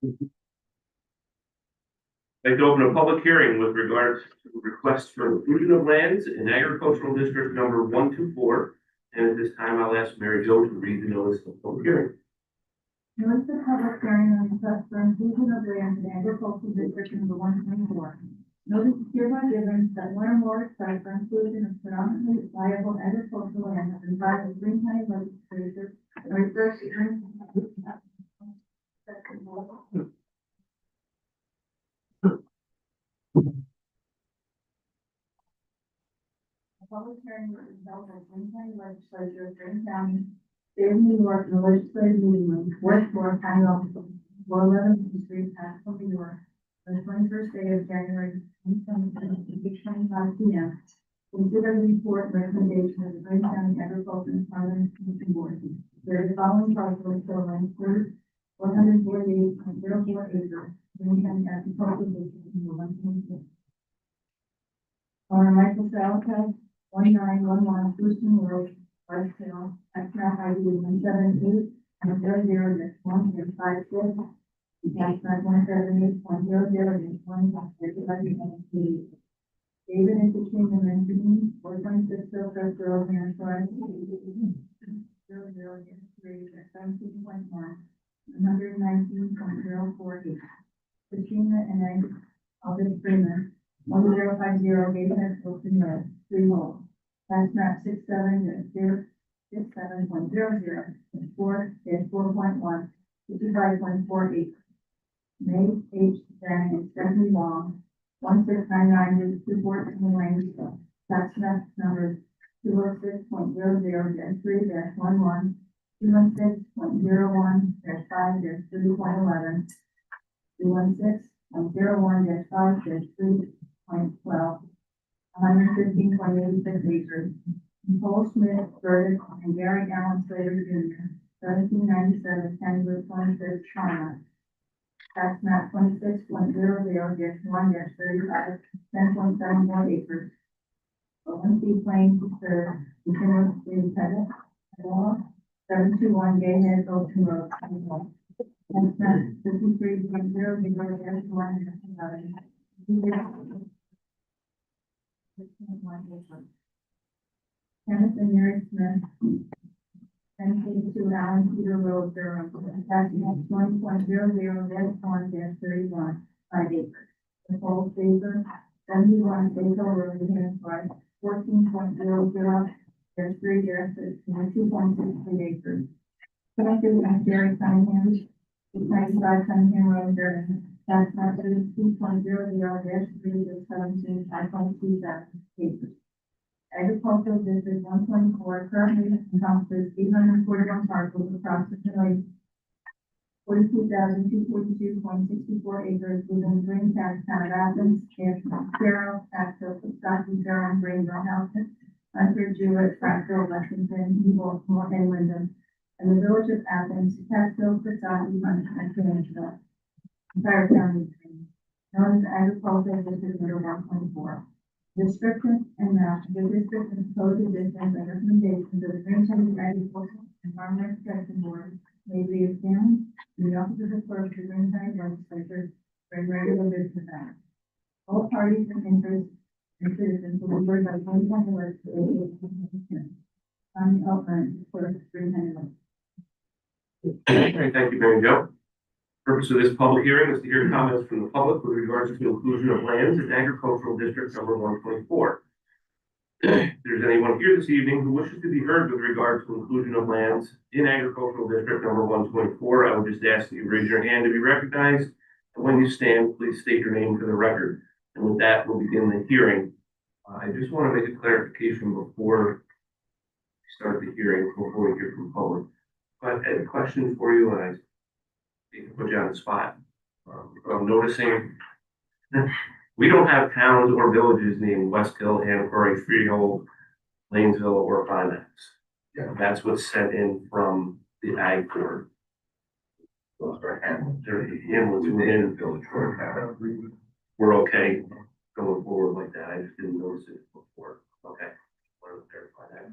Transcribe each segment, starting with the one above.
I'd like to open a public hearing with regards to requests for inclusion of lands in agricultural district number 124. And at this time, I'll ask Mary Jo to read the notice of public hearing. Notice of public hearing on request for inclusion of land in agricultural district number 124. Notice is hereby given that one or more requests for inclusion of predominantly viable agricultural land have been filed with Green County Legislature and refers to a public hearing was held at Green County Legislature, Green County, State of New York, in the legislative meeting room, fourth floor, county office, 411 Street, Asheville, New York, on the 21st day of January 2025 p.m. Consider the report and recommendation of the Green County Agriculture and Farming Commission Board. There is the following parcels totaling 148.04 acres. Green County Agricultural District number 126. Owner Michael Salika, 1911 Houston Road, Whitetail, Extra ID 178 and 00-1.56. Tax map 178.00-1.55. David is between the Benjamin, 426 Hillcrest Road, and Florida, 00-3-17.1, 119.048. Katrina and Egg, Alvin Freeman, 1050 Gateway, Wilson Road, Freehold. Tax map 67.00-4-4.1, 55.48. May H. Zhang and Stephanie Wong, 1699-214 Lane, tax map numbers 206.00-3-11, 216.01-5-3.11, 216.01-5-3.12, 115.86 acres. Nicole Smith, Burdick, and Gary Allen Slater Jr., 1797 Kenwood 26, China. Tax map 26.00-1-35, 10.74 acres. Owen C. Plains, third, continuous street, Pettit, 721 Gayhead, Ocean Road, Tax map 53.0-1-11. Kenneth and Mary Smith, 1082 Allen Cedar Road, Durham, tax map 20.00-1-31, 5 acres. Nicole Favor, 71 Basil Road, Hanford, 14.00-3-2.63 acres. Connected and Jerry Cunningham, 895 Cunningham Road, Durham, tax map 2.00-3-17, 5.27 acres. Agricultural District 124 currently encompasses 841 parcels, approximately 42,242.64 acres within Green County, Town of Athens, Carroll, Asheville, Stockton, Durham, Greenville, Houston, Hunter, Jewett, Frankville, Lexington, New Baltimore, and Wyndham, and the village of Athens, Catskill, Coxsackie, Hunter, and Phoenixville. Entire county is known as Agricultural District number 124. Description and map of the district and proposed additions and recommendations of the Green County Agricultural and Farming Protection Board may be examined in the office of the clerk of the Green County Legislature for regular business hours. All parties and interests and citizens will be heard by the Green County Legislature. Tommy Elkman, clerk of Green County Legislature. Thank you, Mary Jo. Purpose of this public hearing is to hear comments from the public with regards to inclusion of lands in agricultural district number 124. If there's anyone here this evening who wishes to be heard with regard to inclusion of lands in agricultural district number 124, I would just ask that you raise your hand to be recognized. And when you stand, please state your name for the record. And with that, we'll begin the hearing. I just want to make a clarification before we start the hearing, before we hear from the public. But I had a question for you, and I put you on the spot. I'm noticing we don't have towns or villages named West Hill, Hanford, Freehold, Lanesville, or Climax. Yeah, that's what's sent in from the Ag Board. Those are Hamlin's within Village. We're okay going forward like that. I just didn't notice it before. Okay, wanted to verify that.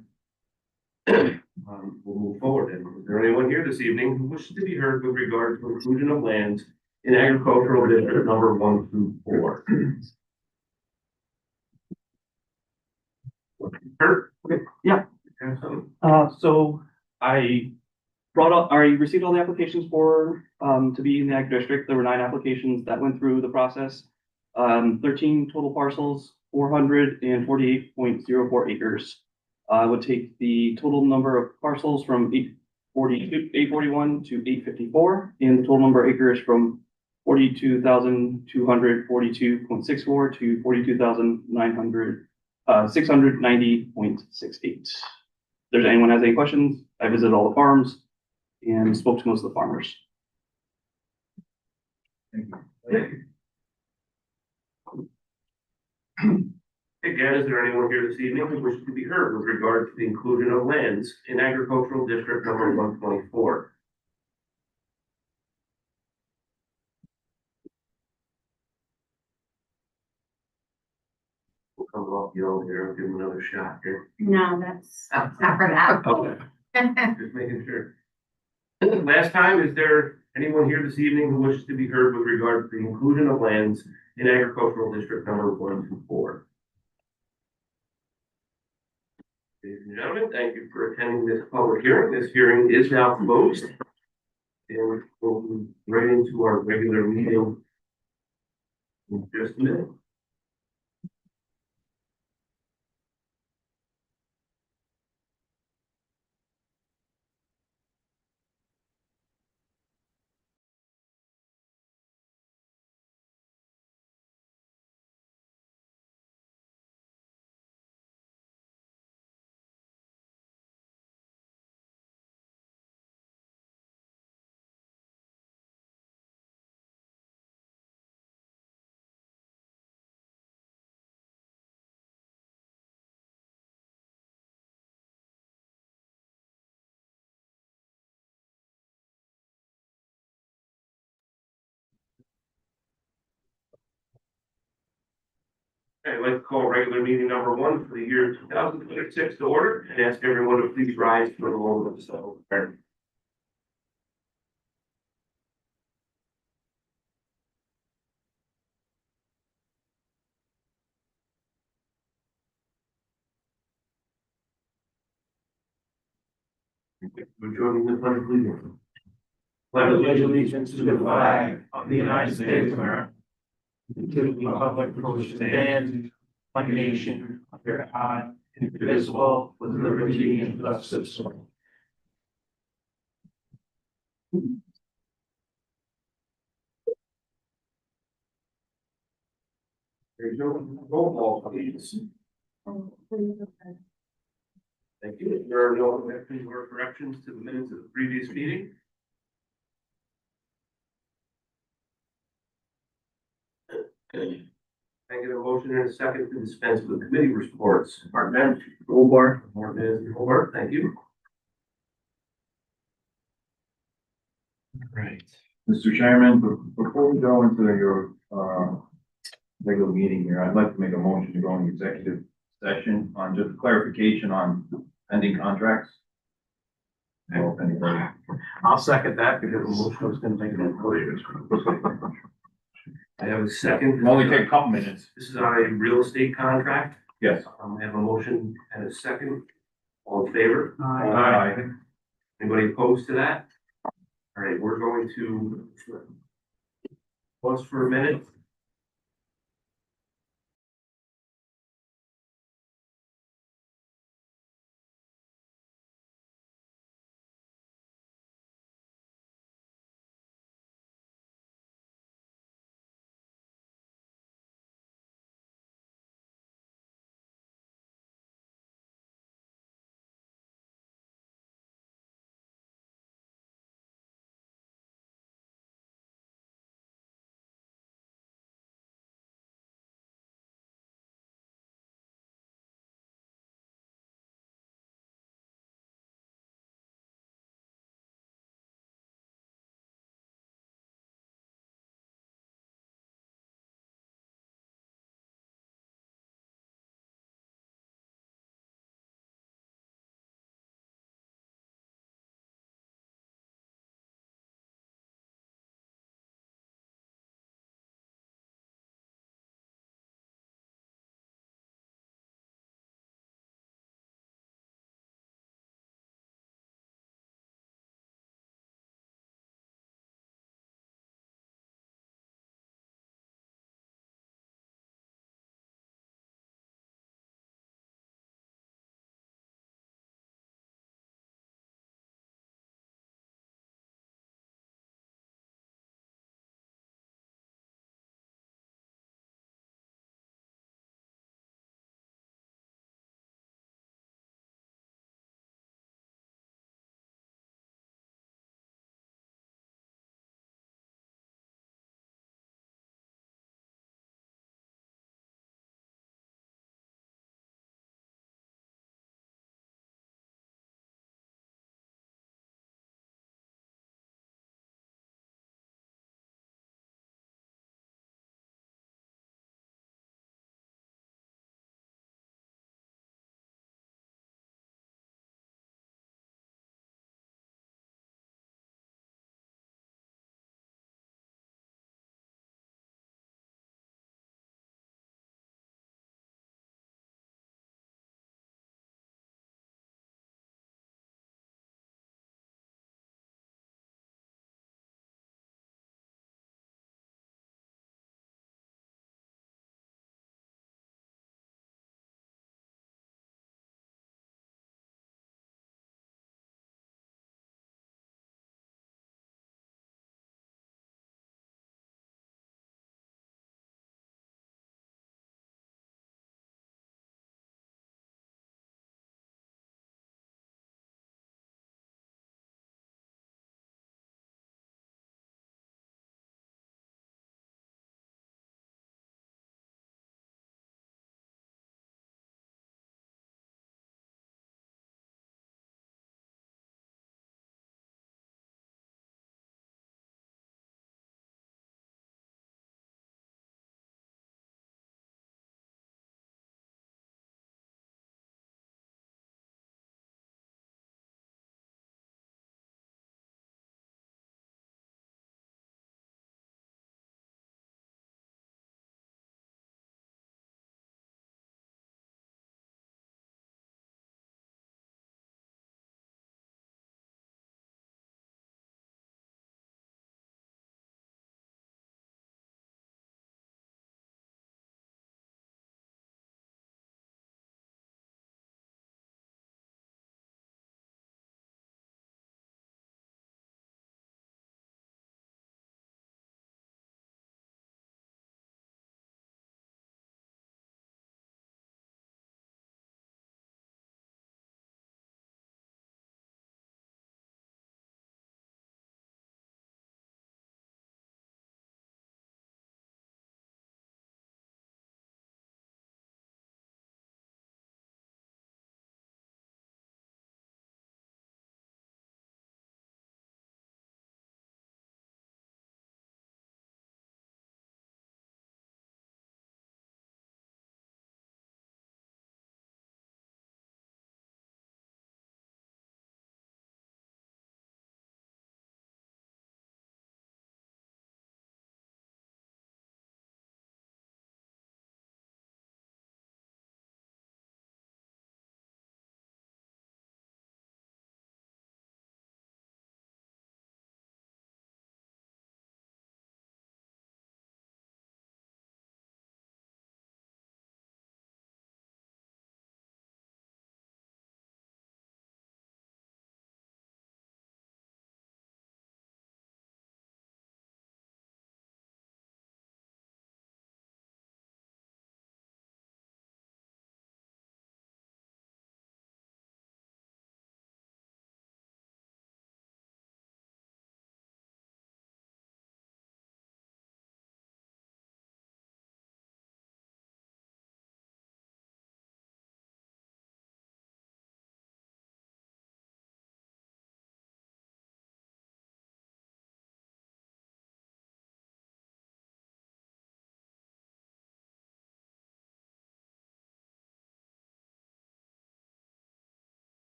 We'll move forward. And is there anyone here this evening who wishes to be heard with regard to inclusion of lands in agricultural district number 1 through 4. Kurt? Okay, yeah. Have some? So I I received all the applications for, to be in the ag district. There were 9 applications that went through the process. 13 total parcels, 448.04 acres. Would take the total number of parcels from 841 to 854, and the total number of acres from 42,242.64 to 690.68. If there's anyone has any questions, I visited all the farms and spoke to most of the farmers. Thank you. Again, is there anyone here this evening who wishes to be heard with regard to the inclusion of lands in agricultural district number 124? We'll come off the old here and give him another shot here. No, that's not for that. Okay. Just making sure. Last time, is there anyone here this evening who wishes to be heard with regard to the inclusion of lands in agricultural district number 124? Ladies and gentlemen, thank you for attending this public hearing. This hearing is now closed. And we'll move right into our regular meeting in just a minute. I'd like to call regular meeting number 1 for the year 2026 to order and ask everyone to please rise for the moment of silence. We're joining the pledge of allegiance. Pledge allegiance to the flag of the United States of America, and to the republic for which it stands, one nation, under God, indivisible, with liberty and justice for all. There's no roll call, please. Thank you. There are no objections or corrections to the minutes of the previous meeting. I get a motion and a second to dispense with the committee reports. Department Hobart. Hobart, thank you. All right. Mr. Chairman, before we go into your regular meeting here, I'd like to make a motion to go into executive session on just clarification on pending contracts. I hope anybody. I'll second that because the motion was going to make that. I have a second. It'll only take a couple minutes. This is on a real estate contract. Yes. I have a motion and a second. All in favor? Aye. Anybody opposed to that? All right, we're going to pause for a minute.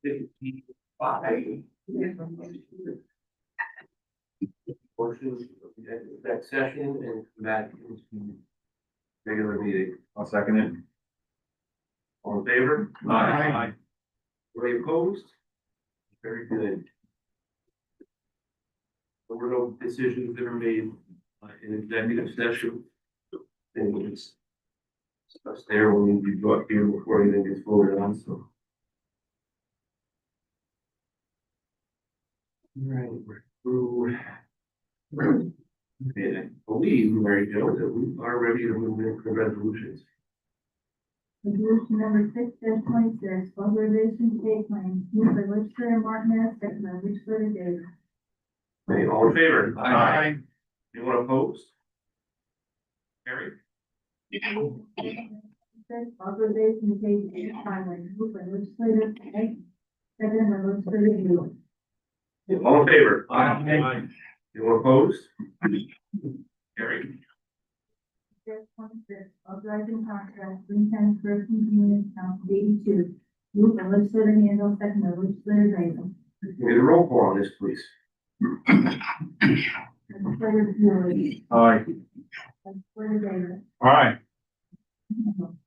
55. Portions of that session and come back into regular meeting. I'll second it. All in favor? Aye. Any opposed? Very good. There were no decisions that were made in executive session. And we'll just discuss there when we go up here before anything gets voted on, so. All right, we're through. Okay, I believe, Mary Jo, that we are ready to move into resolutions. Resolution number 6-26, authorization to pay claims, moved by legislator Martinez, second by legislator Davis. Okay, all in favor? Aye. Anyone opposed? Carried. Authorization to pay the highway, moved by legislator Knight, second by legislator Lewis. All in favor? Aye. Anyone opposed? Carried. 6-26, authorizing contract, Green First Community Council 82, moved by legislator Handle, second by legislator Davis. Give me the roll call on this, please. Legislator Lewis, Aye. legislator Davis. Aye.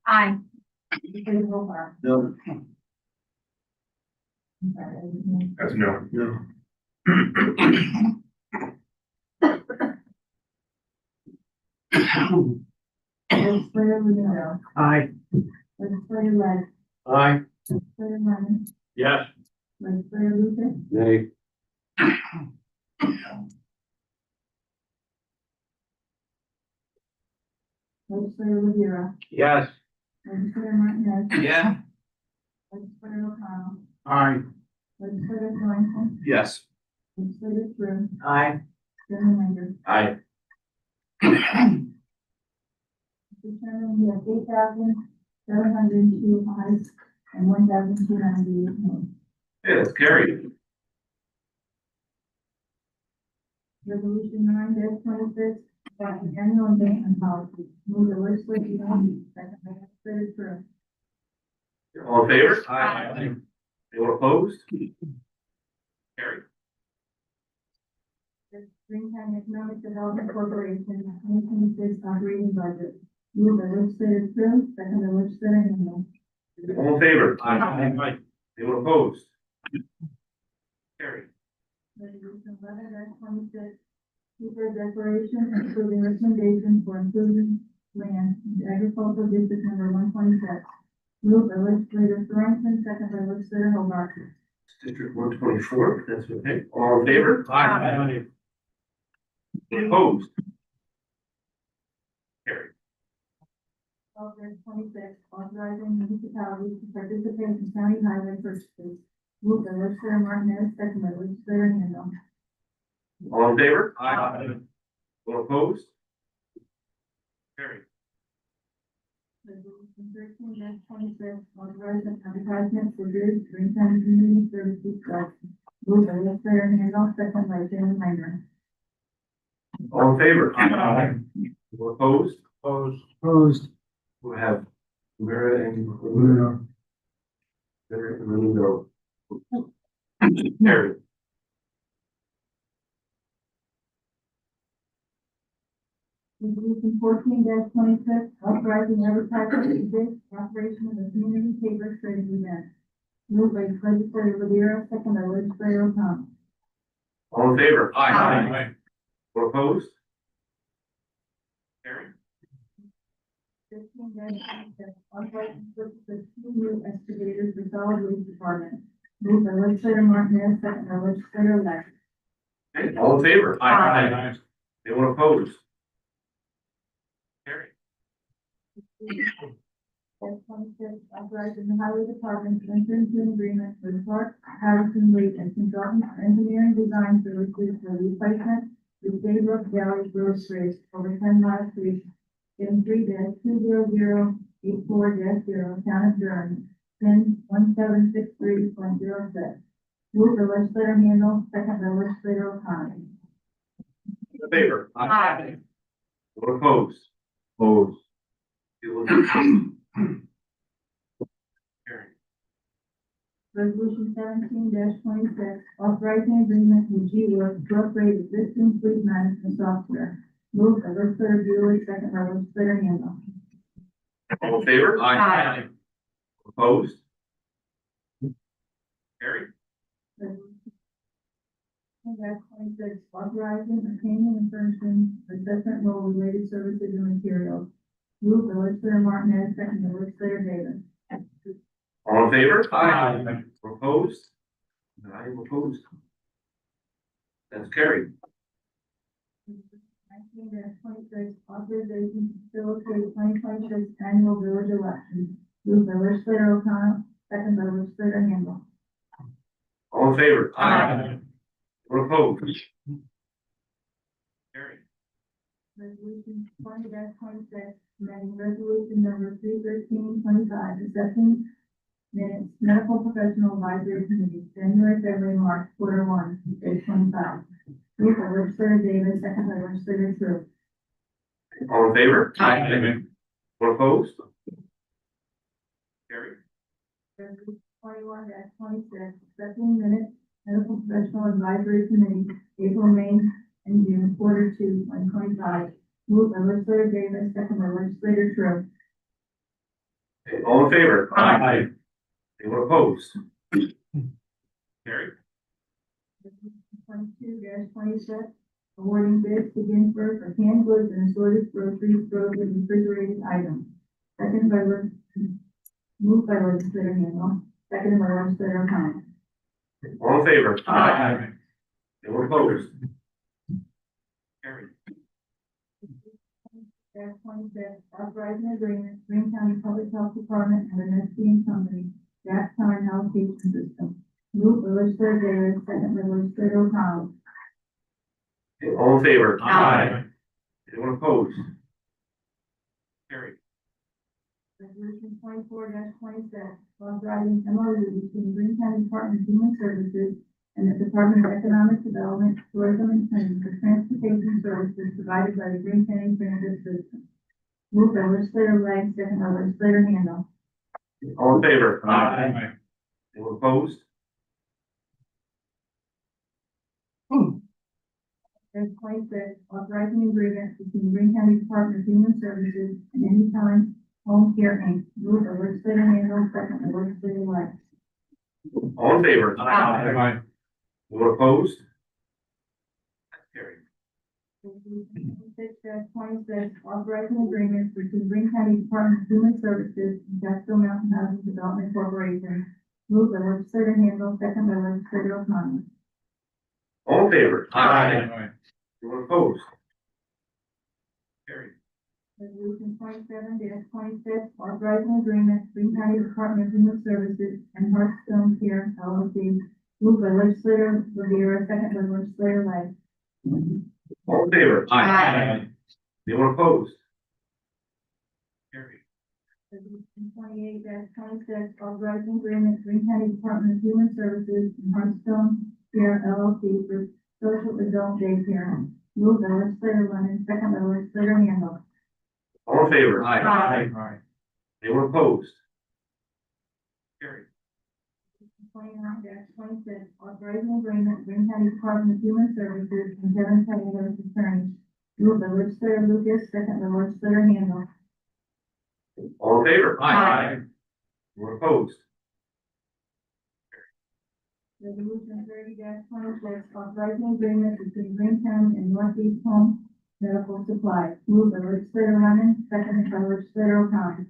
Aye. Legislator Hobart. No. That's no. No. Legislator Lewis. Aye. Legislator West. Aye. Legislator Lemon. Yes. Legislator Lucas. Nay. Legislator Rivera. Yes. Legislator Martinez. Yeah. Legislator O'Connell. Aye. Legislator Thornton. Yes. Legislator Through. Aye. Chairman Linder. Aye. Mr. Chairman, we have 8,702 ayes and 1,208 noes. Okay, that's carried. Resolution 9-26, adopting annual investment policy, move the legislature unanimously, second by legislator Through. All in favor? Aye. Anyone opposed? Carried. The Green County Economic Development Corporation, 2026 operating budget, move by legislator Through, second by legislator Handle. All in favor? Aye. Anyone opposed? Carried. Resolution 11-26, Keeper declaration approving recommendation for inclusion land in agricultural district number 126. Moved by legislator Thornton, second by legislator Hobart. District 124, that's okay. All in favor? Aye. Opposed? Carried. 12-26, authorizing municipalities to participate in county highway purchases. Moved by legislator Martinez, second by legislator Handle. All in favor? Aye. Anyone opposed? Carried. Resolution 13-26, authorizing advertisement for bids for Green County Community Services Trust. Moved by legislator Handle, second by Chairman Linder. All in favor? Aye. Anyone opposed? Opposed. We have Rivera and Rivera and Rivera. Carried. Resolution 14-26, authorizing advertisement for bids for operation of the community paper trading event. Moved by legislator Rivera, second by legislator O'Connell. All in favor? Aye. Anyone opposed? Carried. 15-26, authorizing purchase of 2 new excavators for solid waste department. Moved by legislator Martinez, second by legislator Lex. Okay, all in favor? Aye. Anyone opposed? Carried. 26, authorizing the highway department to enter into an agreement with Clark Harrison Lee and consultants for engineering design services for the replacement of the Saybrook Valley Road Bridge over 10 Mile Creek in 3-20084-0, Town of Durham, PIN 1763.06. Moved by legislator Handle, second by legislator O'Connell. In favor? Aye. Anyone opposed? Opposed. Carried. Resolution 17-26, authorizing agreement with G-Works to upgrade existing fleet management software. Moved by legislator Bueller, second by legislator Handle. All in favor? Aye. Opposed? Carried. Resolution 26, authorizing, obtaining, and furnishing assessment role related services and materials. Moved by legislator Martinez, second by legislator Davis. All in favor? Aye. Opposed? I am opposed. That's carried. 19-26, authorization to facilitate 2026 annual village elections. Moved by legislator O'Connell, second by legislator Handle. All in favor? Aye. Opposed? Carried. Resolution 20-26, amending resolution number 31325, assessing minutes, medical professional advisory committee, January, February, March, quarter one, page 25. Moved by legislator Davis, second by legislator Tru. All in favor? Aye. Opposed? Carried. Resolution 21-26, accepting minutes, medical professional advisory committee, April, May, and June, quarter two, 2025. Moved by legislator Davis, second by legislator Tru. All in favor? Aye. Anyone opposed? Carried. Resolution 22-26, awarding bids to Ginsburg for canned goods and assorted groceries, frozen, and refrigerated items. Second by moved by legislator Handle, second by legislator O'Connell. All in favor? Aye. Anyone opposed? Carried. 26, authorizing agreement, Green County Public Health Department and the Nestle Company, gas time allocation system. Moved by legislator Davis, second by legislator O'Connell. All in favor? Aye. Anyone opposed? Carried. Resolution 24-26, authorizing MOU between Green County Department of Human Services and the Department of Economic Development, Tourism, and Planning for transportation services provided by the Green County Transit System. Moved by legislator Lang, second by legislator Handle. All in favor? Aye. Anyone opposed? There's 26, authorizing agreement between Green County Department of Human Services and Anytime Home Care Inc. Moved by legislator Handle, second by legislator Lang. All in favor? Aye. Anyone opposed? Carried. Resolution 26-26, authorizing agreement between Green County Department of Human Services and Jacksonville Mountain Housing Development Corporation. Moved by legislator Handle, second by legislator O'Connell. All in favor? Aye. Anyone opposed? Carried. Resolution 27-26, authorizing agreement between County Department of Human Services and Hearthstone Care LLC. Moved by legislator Rivera, second by legislator Lang. All in favor? Aye. Anyone opposed? Carried. Resolution 28-26, authorizing agreement between County Department of Human Services and Hearthstone Care LLC for social adult daycare. Moved by legislator Lennon, second by legislator Handle. All in favor? Aye. Anyone opposed? Carried. 29-26, authorizing agreement between County Department of Human Services and Devon County U.S. Attorney. Moved by legislator Lucas, second by legislator Handle. All in favor? Aye. Anyone opposed? Resolution 30-26, authorizing agreement between Green County and Northeast Home Medical Supply. Moved by legislator Lennon, second by legislator O'Connell.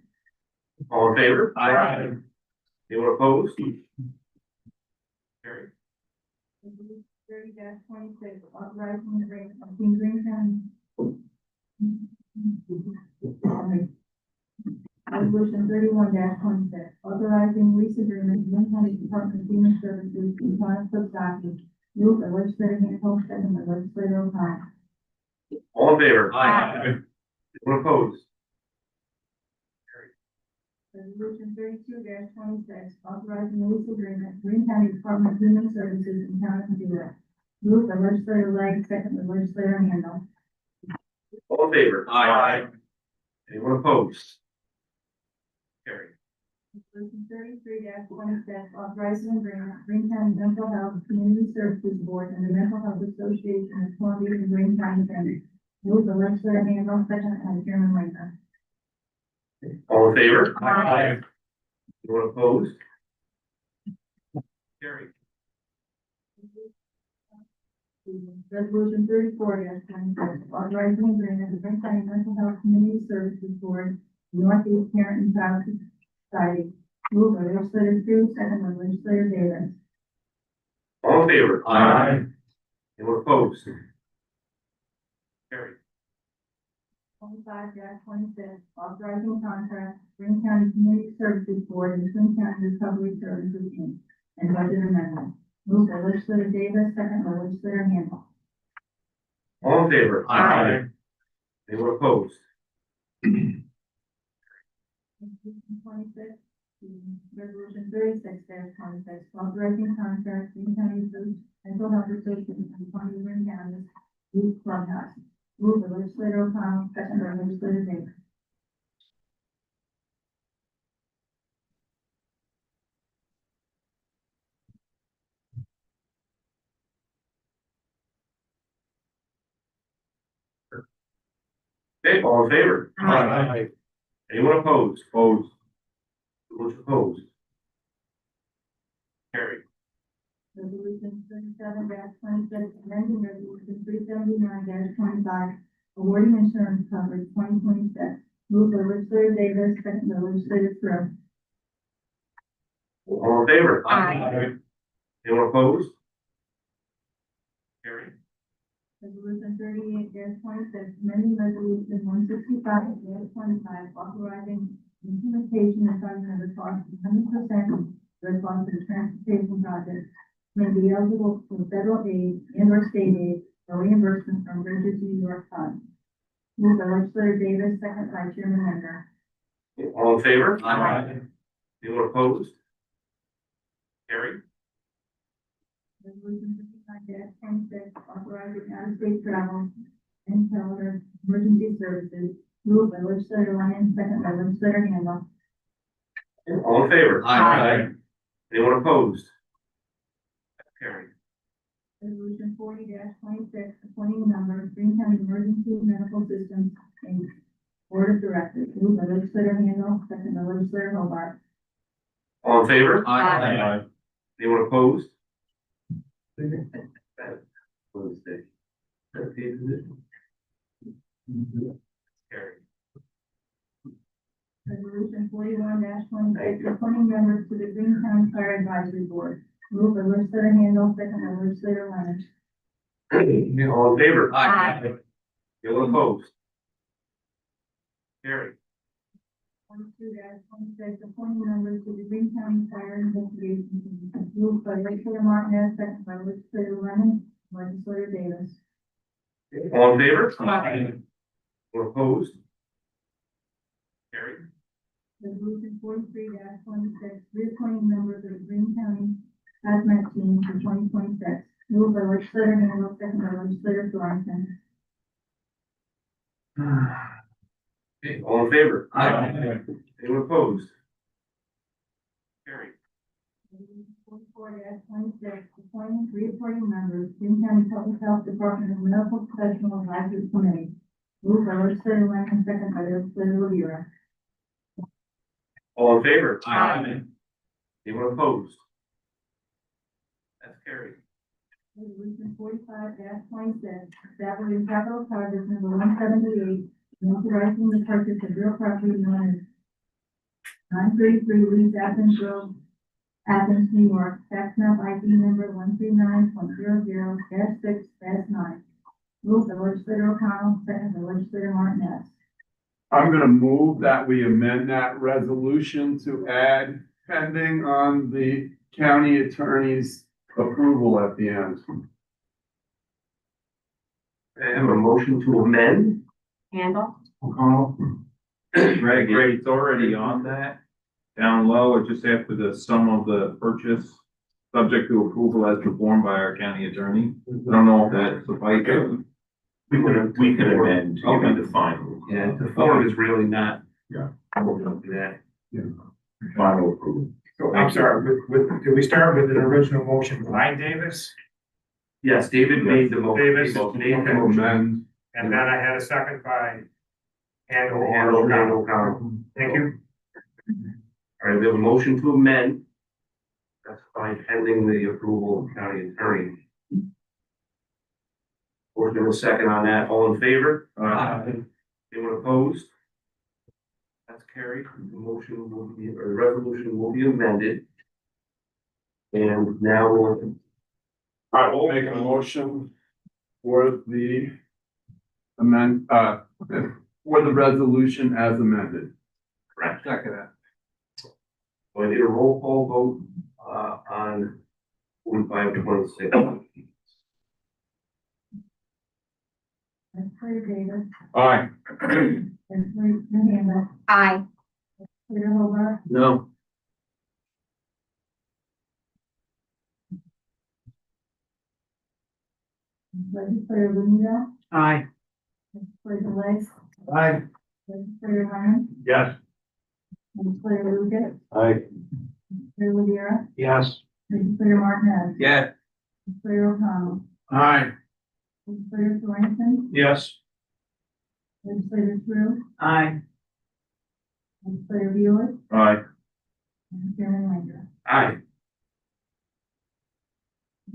All in favor? Aye. Anyone opposed? Carried. Resolution 30-26, authorizing agreement between Green County. Resolution 31-26, authorizing lease agreement with Green County Department of Human Services and Town of Coxsackie. Moved by legislator Handle, second by legislator O'Connell. All in favor? Aye. Anyone opposed? Resolution 32-26, authorizing lease agreement, Green County Department of Human Services and Town of Padua. Moved by legislator Lang, second by legislator Handle. All in favor? Aye. Anyone opposed? Carried. Resolution 33-26, authorizing agreement, Green County Mental Health Community Services Board and the Mental Health Association of Columbia and Green County County. Move the legislator handle, second by Chairman Linder. All in favor? Aye. Anyone opposed? Carried. Resolution 34-26, authorizing agreement with Green County Mental Health Community Services Board, Northeast Parent and Child Society. Move by legislator Cruz, second by legislator Davis. All in favor? Aye. Anyone opposed? Carried. 25-26, authorizing contract, Green County Community Services Board and Green County Recovery Services Inc. and budget amendment. Move by legislator Davis, second by legislator Handle. All in favor? Aye. Anyone opposed? 26, resolution 36-26, authorizing contract, Green County Mental Health Association and County Green County Youth Clubhouse. Move by legislator O'Connell, second by legislator Davis. Okay, all in favor? Aye. Anyone opposed? Opposed. Those opposed? Carried. Resolution 37-26, amending resolution 379-25, awarding insurance coverage 2026. Move by legislator Davis, second by legislator Thrill. All in favor? Aye. Anyone opposed? Carried. Resolution 38-26, amending resolution 165-25, authorizing implementation and funding of the cost of 100% the cost of the transportation project may be eligible for federal aid and or state aid or reimbursement from Bridges New York Fund. Move by legislator Davis, second by Chairman Linder. All in favor? Aye. Anyone opposed? Carried. Resolution 55-26, authorizing out-of-state travel and tele emergency services. Move by legislator Lyon, second by legislator Handle. All in favor? Aye. Anyone opposed? Carried. Resolution 40-26, appointing members, Green County Emergency Medical Systems Inc. Board of Directors. Move by legislator Handle, second by legislator Hobart. All in favor? Aye. Anyone opposed? Opposed, say. Okay, position. Carried. Resolution 41-26, appointing members to the Green County Fire Advisory Board. Move by legislator Handle, second by legislator Leonard. All in favor? Aye. Anyone opposed? Carried. 22-26, appointing members to the Green County Fire Investigation Team. Moved by legislator Martinez, second by legislator Lennon, legislator Davis. All in favor? Aye. Anyone opposed? Carried. Resolution 43-26, reappointing members of the Green County Hazmat Team for 2026. Moved by legislator Handle, second by legislator Thornton. Okay, all in favor? Aye. Anyone opposed? Carried. 44-26, appointing, reappointing members, Green County Public Health Department of Medical Professional Advisory Committee. Moved by legislator Lennon, second by legislator Rivera. All in favor? Aye. Anyone opposed? That's carried. Resolution 45-26, establishing capital project number 178, and authorizing the purchase of real property known as 933 Lee's Athens Road, Athens, New York, tax map ID number 139.00-6-9. Move by legislator O'Connell, second by legislator Martinez. I'm gonna move that we amend that resolution to add pending on the county attorney's approval at the end. I have a motion to amend. Handle. O'Connell? Greg, it's already on that. Down low, it's just after the sum of the purchase, subject to approval as performed by our county attorney. I don't know if that's suffices. We can amend to Okay. give you the final. Yeah, the form is really not. Yeah. We'll do that. Yeah. final approval. So I'm sorry, did we start with an original motion by Davis? Yes, David made the motion. Davis. Nathan Amend. And then I had a second by Handle Handle, or Handle, O'Connell. Connell. Thank you. All right, we have a motion to amend. That's fine, pending the approval of county attorney. We're going to second on that. All in favor? Anyone opposed? That's carried. The motion will be, or the resolution will be amended. And now we'll. I will make a motion for the for the resolution as amended. Correct. Second that. So I need a roll call vote, on 4526. Legislator Davis, Aye. Legislator Handle, Aye. Legislator Hobart, No. Legislator Lewandowski, Aye. Legislator Lake, Aye. Legislator Lemon, Yes. Legislator Lucas, Aye. Legislator Rivera, Yes. Legislator Martinez, Yeah. Legislator O'Connell, Aye. Legislator Sorensen, Yes. Legislator Tru, Aye. Legislator Buick, Aye. and Chairman Linder. Aye.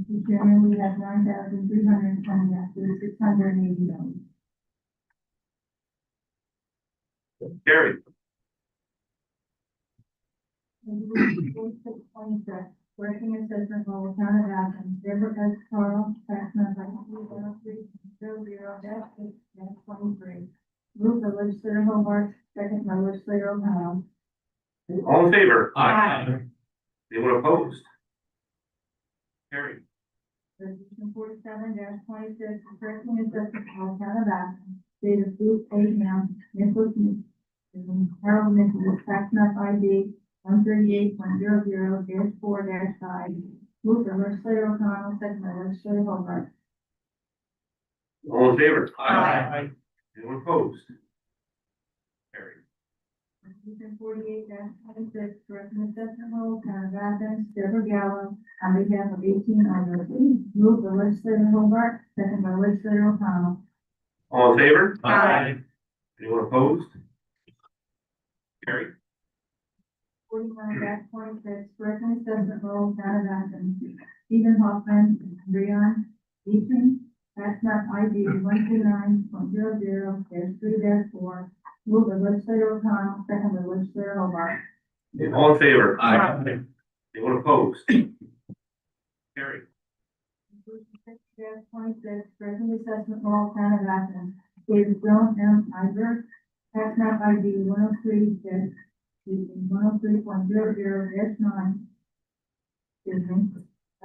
Mr. Chairman, we have 9,320 yeses, 680 noes. Carried. Resolution 4626, working assessment role, town of Athens, Deborah S. Carl, tax number 10300-6-23. Move by legislator Hobart, second by legislator O'Connell. All in favor? Aye. Anyone opposed? Carried. Resolution 47-26, correcting assessment role, town of Athens, state of Booth, Abraham, Nicholas, Harold Nicholas, tax map ID 138.00-4-5. Move by legislator O'Connell, second by legislator Hobart. All in favor? Aye. Anyone opposed? Carried. Resolution 48-26, correcting assessment role, town of Athens, Deborah Gallo, on behalf of 18 others. Move by legislator Hobart, second by legislator O'Connell. All in favor? Aye. Anyone opposed? Carried. 41-26, correcting assessment role, town of Athens, Stephen Hoffman, Breon, Eaton, tax map ID 129.00-3-4. Move by legislator O'Connell, second by legislator Hobart. All in favor? Aye. Anyone opposed? Carried. Resolution 6-26, correcting assessment role, town of Athens, David Joan M. Iver, tax map ID 103.00-9. Excuse me.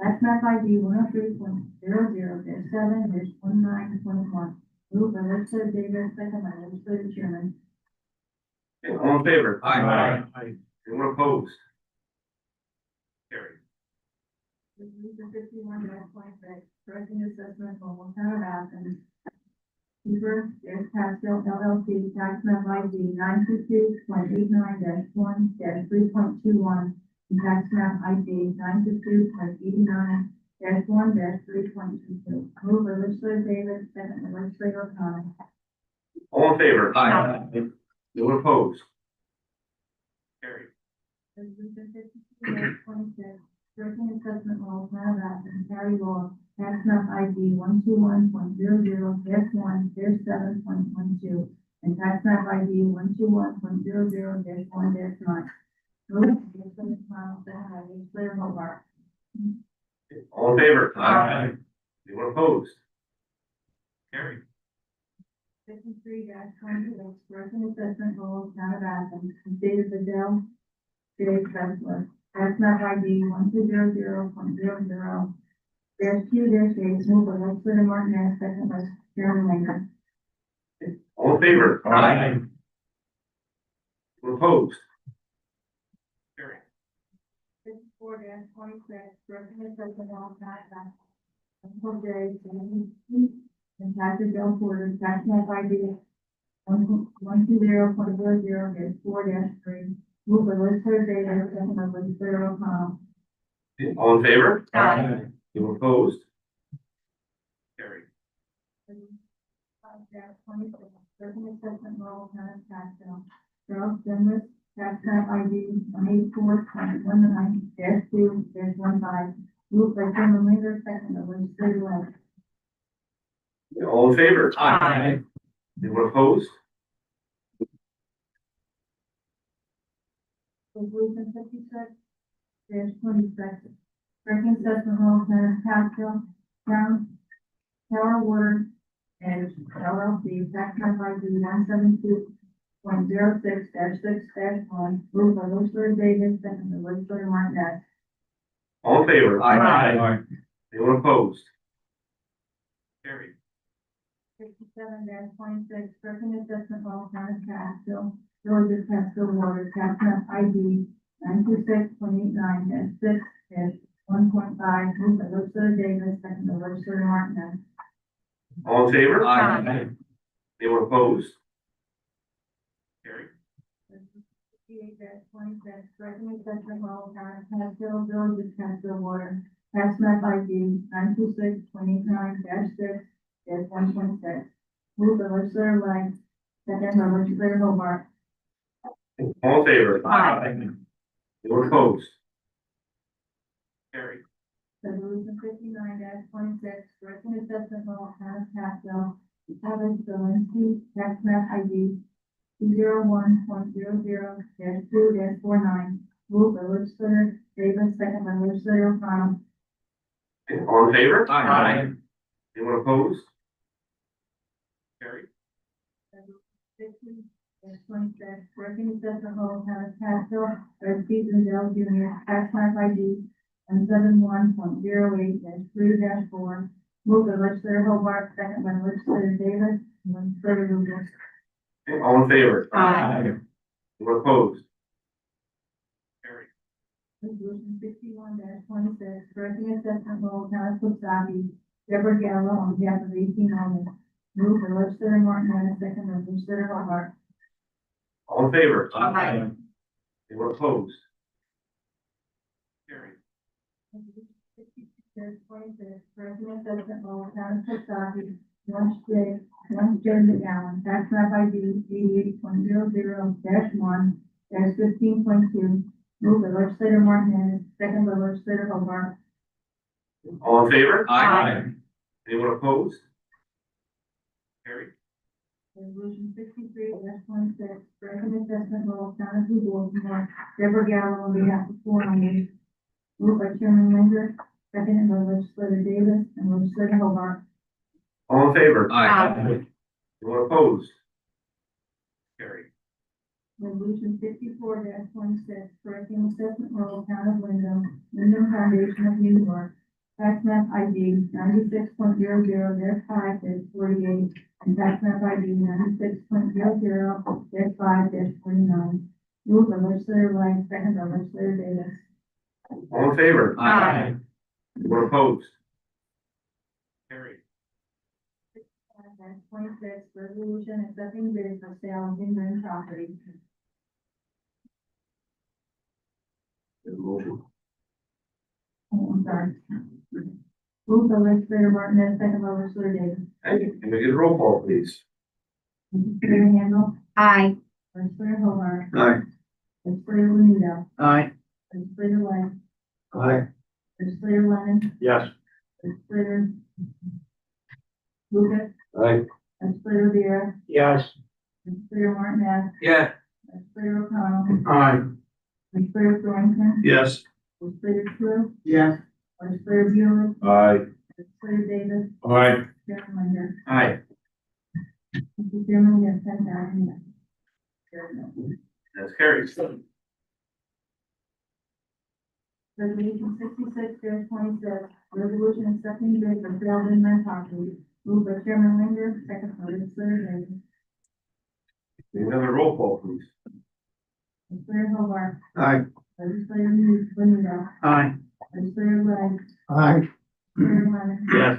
Tax map ID 103.00-7-19.1. Move by legislator Davis, second by legislator Chairman. All in favor? Aye. Anyone opposed? Carried. Resolution 51-26, correcting assessment role, town of Athens, Keeper, Gas Pastel LLC, tax map ID 922.89-1-3.21, and tax map ID 922.89-1-3.22. Move by legislator Davis, second by legislator O'Connell. All in favor? Aye. Anyone opposed? Carried. Resolution 52-26, correcting assessment role, town of Athens, Harry Law, tax map ID 121.00-1-7.12, and tax map ID 121.00-1-9. Move by legislator O'Connell, second by legislator Hobart. All in favor? Aye. Anyone opposed? Carried. 53-26, correcting assessment role, town of Athens, state of Adele, J. Kessler, tax map ID 1200.00-Q-8, move by legislator Martinez, second by Chairman Linder. All in favor? Aye. Anyone opposed? Carried. 54-26, correcting assessment role, town of Athens, Uncle J. And tax bill porter, tax map ID 120.00-4-3, Moved by legislator Davis, second by legislator O'Connell. All in favor? Aye. Anyone opposed? Carried. 5-26, certain assessment roll tennis tax bill. Charles Dennis, tax map ID 184.19-2-15. Moved by Chairman Linger, second by legislator Lang. All in favor? Aye. Anyone opposed? Resolution 56-26, certain assessment roll tennis tax bill. Tower Water and LLC, tax map ID 172.06-6-1, moved by legislator Davis, second by legislator Martinez. All in favor? Aye. Anyone opposed? Carried. 57-26, certain assessment roll tennis tax bill, Village of Catskill Water, tax map ID 926.89-6-1.5, moved by legislator Davis, second by legislator Martinez. All in favor? Aye. Anyone opposed? Carried. 58-26, certain assessment roll tennis Catskill, Village of Catskill Water, tax map ID 926.89-6-1.6, moved by legislator Lang, second by legislator Hobart. All in favor? Aye. Anyone opposed? Carried. Resolution 59-26, certain assessment roll tennis tax bill, Evans Zelinski, tax map ID 201.00-2-49, moved by legislator Davis, second by legislator O'Connell. All in favor? Aye. Anyone opposed? Carried. 60-26, certain assessment roll tennis tax bill, Stephen Dell Jr., tax map ID 171.08-3-4, moved by legislator Hobart, second by legislator Davis, and legislator Lucas. All in favor? Aye. Anyone opposed? Carried. Resolution 61-26, correcting assessment roll, town of Woonsocket, Deborah Gallo on behalf of 18 owners. Moved by legislator Martinez, second by legislator Hobart. All in favor? Aye. Anyone opposed? Carried. Resolution 62-26, correcting assessment roll, town of Woonsocket, Lunch J. McGowan, tax map ID 88.00-1-15.2. Moved by legislator Martinez, second by legislator Hobart. All in favor? Aye. Anyone opposed? Carried. Resolution 63-26, correcting assessment roll, town of Baltimore, Deborah Gallo on behalf of 4 owners. Moved by Chairman Linger, seconded by legislator Davis and legislator Hobart. All in favor? Aye. Anyone opposed? Carried. Resolution 54-26, correcting assessment roll, town of Wyndham Foundation of New York, tax map ID 96.00-5-48, and tax map ID 96.00-5-49. Moved by legislator Lang, second by legislator Davis. All in favor? Aye. Anyone opposed? Carried. 26, resolution accepting bid for sale of Inland property. Motion. Oh, I'm sorry. Moved by legislator Martinez, second by legislator Davis. Thank you. Can we get a roll call, please? Legislator Handle. Aye. Legislator Hobart. Aye. Legislator Lunido. Aye. Legislator Lang. Aye. Legislator Lennon. Yes. Legislator Lucas. Aye. Legislator Vera. Yes. Legislator Martinez. Yeah. Legislator O'Connell. Aye. Legislator Thornton. Yes. Legislator True. Yes. Legislator Bueller. Aye. Legislator Davis. Aye. Chairman Linder. Aye. Mr. Chairman, we have 10,000 yes. That's carried. Resolution 66-26, resolution accepting bid for sale of inland property. Moved by Chairman Linder, second by legislator Davis. Can we have another roll call, please? Legislator Hobart. Aye. Legislator Lunido. Aye. Legislator Lang. Aye. Legislator Lennon. Yes.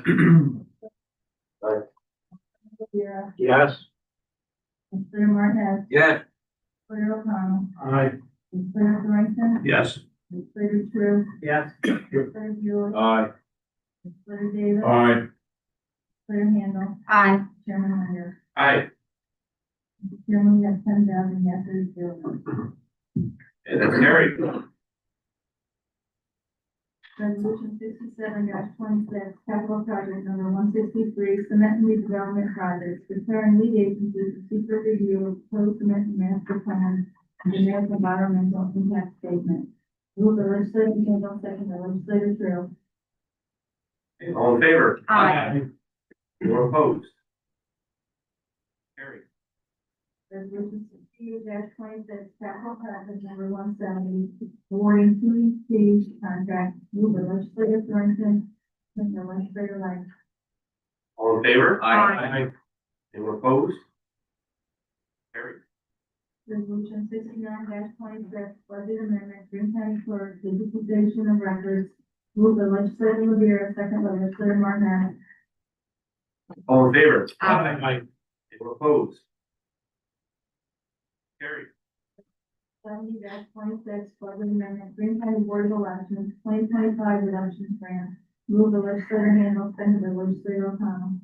Legislator Vera. Yes. Legislator Martinez. Yes. Legislator O'Connell. Aye. Legislator Dorrington, Yes. Legislator Tru, Yes. Legislator Buick, Aye. Legislator Davis, Aye. Legislator Handle. Aye. Chairman Linder. Aye. Chairman, we have 10,000 yeses, 0 noes. And that's carried. Resolution 67-26, capital project number 163, cement and redevelopment projects, declaring lead agency to secret review of proposed cement and master plan and generic environmental impact statement. Move the legislator Handle, second by legislator Tru. All in favor? Aye. Anyone opposed? Carried. Resolution 68-26, capital project number 170, awarding PVC contract. Move the legislator Dorrington, second by legislator Lang. All in favor? Aye. Anyone opposed? Carried. Resolution 69-26, budget amendment, Green County Clerk, digitization of records. Move the legislator Rivera, second by legislator Martinez. All in favor? Aye. Anyone opposed? Carried. 70-26, budget amendment, Green County Board of Elections, 2025 elections grant. Move the legislator Handle, second by legislator O'Connell.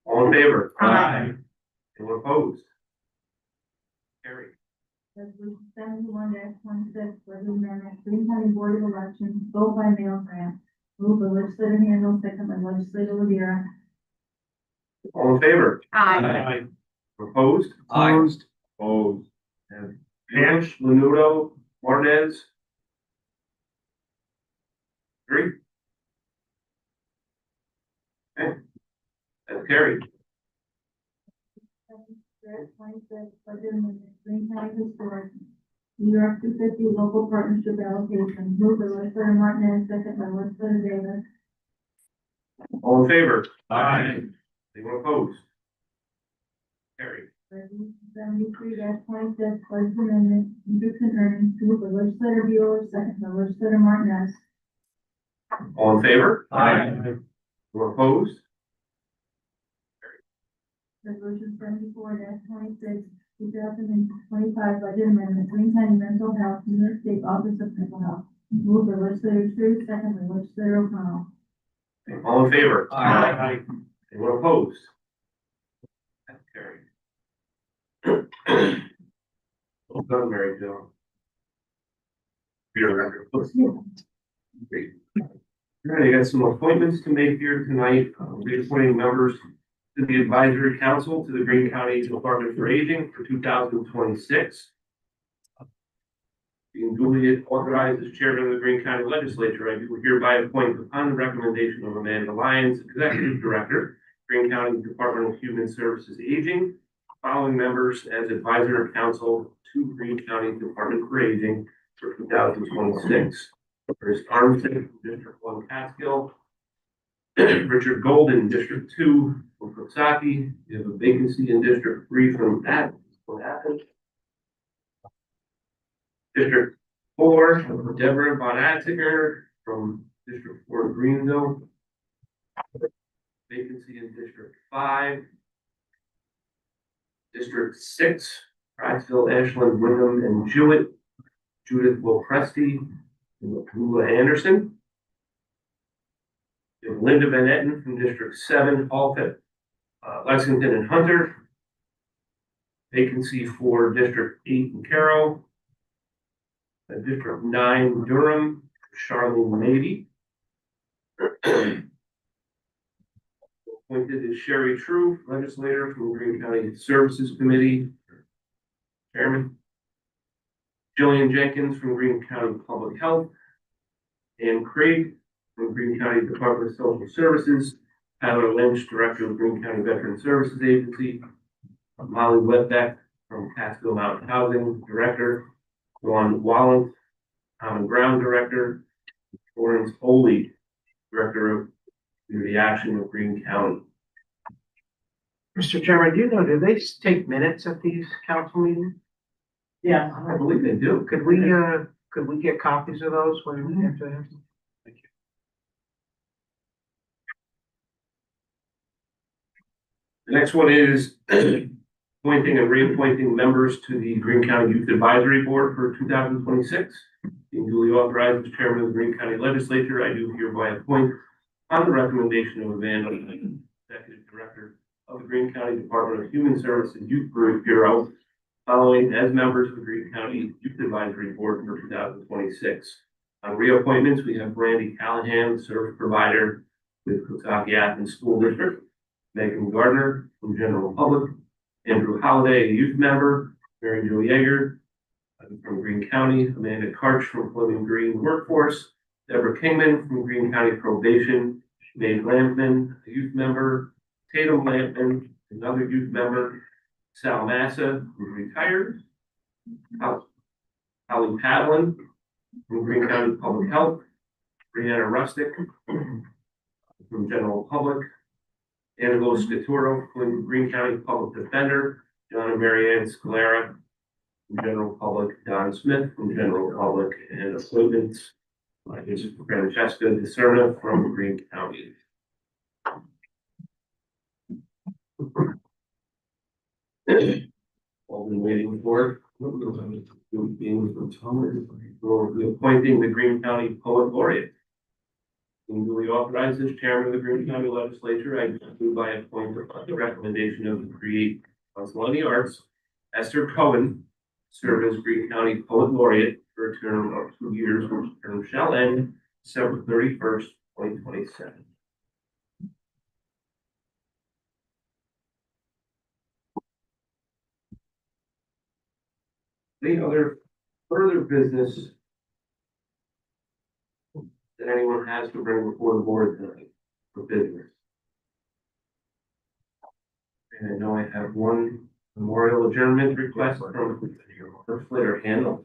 All in favor? Aye. Anyone opposed? Carried. Resolution 71-26, budget amendment, Green County Board of Elections, vote by mail grant. Move the legislator Handle, second by legislator Rivera. All in favor? Aye. Opposed? Opposed. And Bush, Menudo, Martinez. 3. Okay. That's carried. 26, budget amendment, Green County Historic, New York 250 local partnership allocation. Move the legislator Martinez, second by legislator Davis. All in favor? Aye. Anyone opposed? Carried. Resolution 73-26, budget amendment, interest and earnings. Move the legislator Bueller, second by legislator Martinez. All in favor? Aye. Anyone opposed? Resolution 74-26, 2025 budget amendment, Green County Mental Health, New York State Office of Mental Health. Move the legislator Tru, second by legislator O'Connell. All in favor? Aye. Anyone opposed? That's carried. Well done, Mary Jo. For your record. Great. All right, I got some appointments to make here tonight. Reappointing members to the advisory council to the Greene County Department for Aging for 2026. Being duly authorized as chairman of the Greene County Legislature, I do hereby appoint upon the recommendation of Amanda Lyons, Executive Director, Greene County Department of Human Services Aging, following members as advisory council to Greene County Department for Aging for 2026. Chris Armstead, District 1 Catskill, Richard Golden, District 2 from Coxsackie. You have a vacancy in District 3 from Athens. District 4, Deborah Von Atziger from District 4 Greenville. Vacancy in District 5. District 6, Prattsville, Ashland, Wyndham, and Jewett. Judith Lopresti and Lula Anderson. You have Linda Van Etten from District 7, Alcott, Lexington, and Hunter. Vacancy for District 8 in Carroll. District 9, Durham, Charlene Navy. Appointed is Sherry True, legislator from the Greene County Services Committee, chairman. Jillian Jenkins from Greene County Public Health. Ann Craig from Greene County Department of Social Services. Tyler Lynch, director of Greene County Veteran Services Agency. Molly Webbeck from Catskill Mountain Housing, director. Juan Wallen, Common Ground Director. Lawrence Foley, Director of Community Action of Greene County. Mr. Chairman, do you know, do they take minutes at these council meetings? Yeah, I believe they do. Could we get copies of those when we have to have them? Thank you. The next one is appointing and reappointing members to the Green County Youth Advisory Board for 2026. Being duly authorized as chairman of the Green County Legislature, I do hereby appoint, on the recommendation of Amanda, Executive Director of the Green County Department of Human Services Youth Bureau, following as members of the Green County Youth Advisory Board for 2026. On reappointments, we have Brandy Callahan, service provider with Coxsackie Athens School District, Megan Gardner from General Public, Andrew Holliday, a youth member, Mary Jo Yeager from Green County, Amanda Karch from Fleming Green Workforce, Deborah Kingman from Green County Probation, Sinead Lampman, a youth member, Tatum Lampman, another youth member, Sal Massa, who's retired, Holly Pavlin from Green County Public Health, Brianna Rustic from General Public, Angelo Scaturo from Green County Public Defender, John and Marianne Scalera from General Public, Don Smith from General Public, and appointments, is Francesca DeSerna from Green County. All been waiting for. Being appointing the Green County Poet Laureate. Being duly authorized as chairman of the Green County Legislature, I do by appointment on the recommendation of the Create Council on the Arts, Esther Cohen, serve as Green County Poet Laureate for a term of 2 years, which term shall end December 31st, 2027. Any other further business that anyone has to bring before the board tonight for business? And I know I have one memorial adjournment request from First Flitter Handle.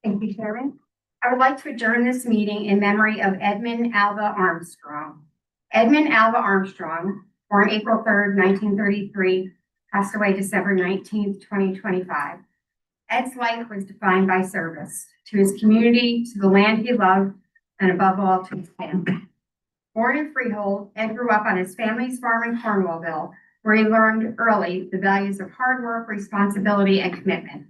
Thank you, Chairman. I would like to adjourn this meeting in memory of Edmund Alva Armstrong. Edmund Alva Armstrong, born April 3rd, 1933, passed away December 19th, 2025. Ed's life was defined by service to his community, to the land he loved, and above all, to his family. Born in Freehold, Ed grew up on his family's farm in Cornwallville, where he learned early the values of hard work, responsibility, and commitment.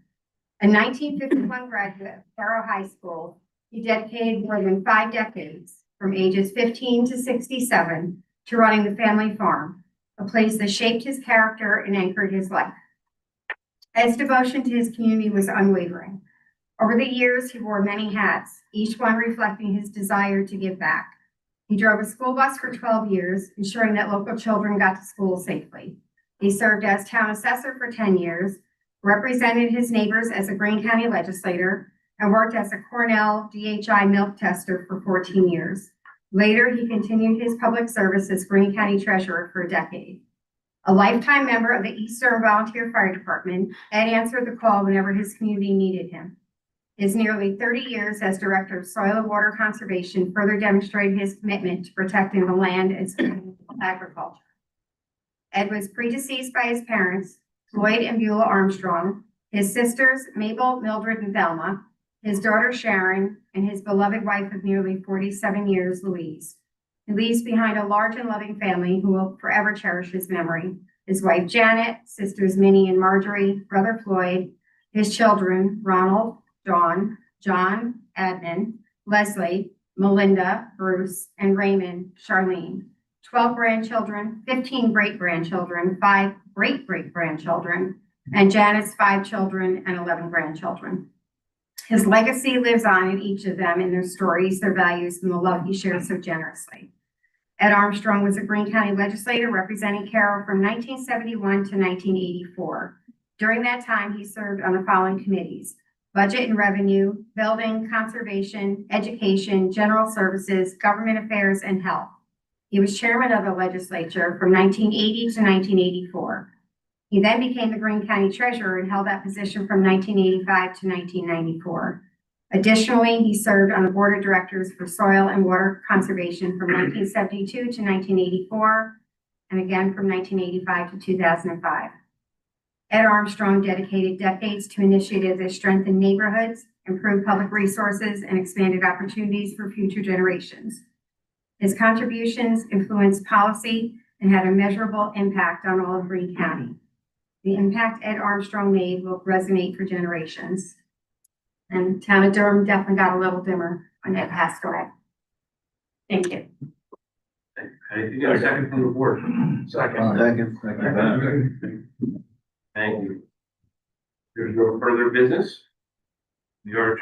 A 1951 graduate of Faro High School, he dedicated more than 5 decades, from ages 15 to 67, to running the family farm, a place that shaped his character and anchored his life. Ed's devotion to his community was unwavering. Over the years, he wore many hats, each one reflecting his desire to give back. He drove a school bus for 12 years, ensuring that local children got to school safely. He served as town assessor for 10 years, represented his neighbors as a Green County legislator, and worked as a Cornell DHI milk tester for 14 years. Later, he continued his public service as Green County treasurer for a decade. A lifetime member of the Eastern Volunteer Fire Department, Ed answered the call whenever his community needed him. His nearly 30 years as director of soil and water conservation further demonstrated his commitment to protecting the land and sustainable agriculture. Ed was predeceased by his parents, Floyd and Beulah Armstrong, his sisters, Mabel, Mildred, and Thelma, his daughter Sharon, and his beloved wife of nearly 47 years, Louise. He leaves behind a large and loving family who will forever cherish his memory. His wife Janet, sisters Minnie and Marjorie, brother Floyd, his children Ronald, Dawn, John, Adnan, Leslie, Melinda, Bruce, and Raymond, Charlene. 12 grandchildren, 15 great-grandchildren, 5 great-great-grandchildren, and Janet's 5 children and 11 grandchildren. His legacy lives on in each of them, in their stories, their values, and the love he shared so generously. Ed Armstrong was a Green County legislator representing Carroll from 1971 to 1984. During that time, he served on the following committees: Budget and Revenue, Building, Conservation, Education, General Services, Government Affairs, and Health. He was chairman of the legislature from 1980 to 1984. He then became the Green County treasurer and held that position from 1985 to 1994. Additionally, he served on the board of directors for soil and water conservation from 1972 to 1984, and again from 1985 to 2005. Ed Armstrong dedicated decades to initiatives that strengthened neighborhoods, improved public resources, and expanded opportunities for future generations. His contributions influenced policy and had a measurable impact on all of Greene County. The impact Ed Armstrong made will resonate for generations. And town of Durham definitely got a little dimmer when Ed passed away. Thank you. Okay, you got a second from the board? Second. Thank you. There's no further business. We are adjourned.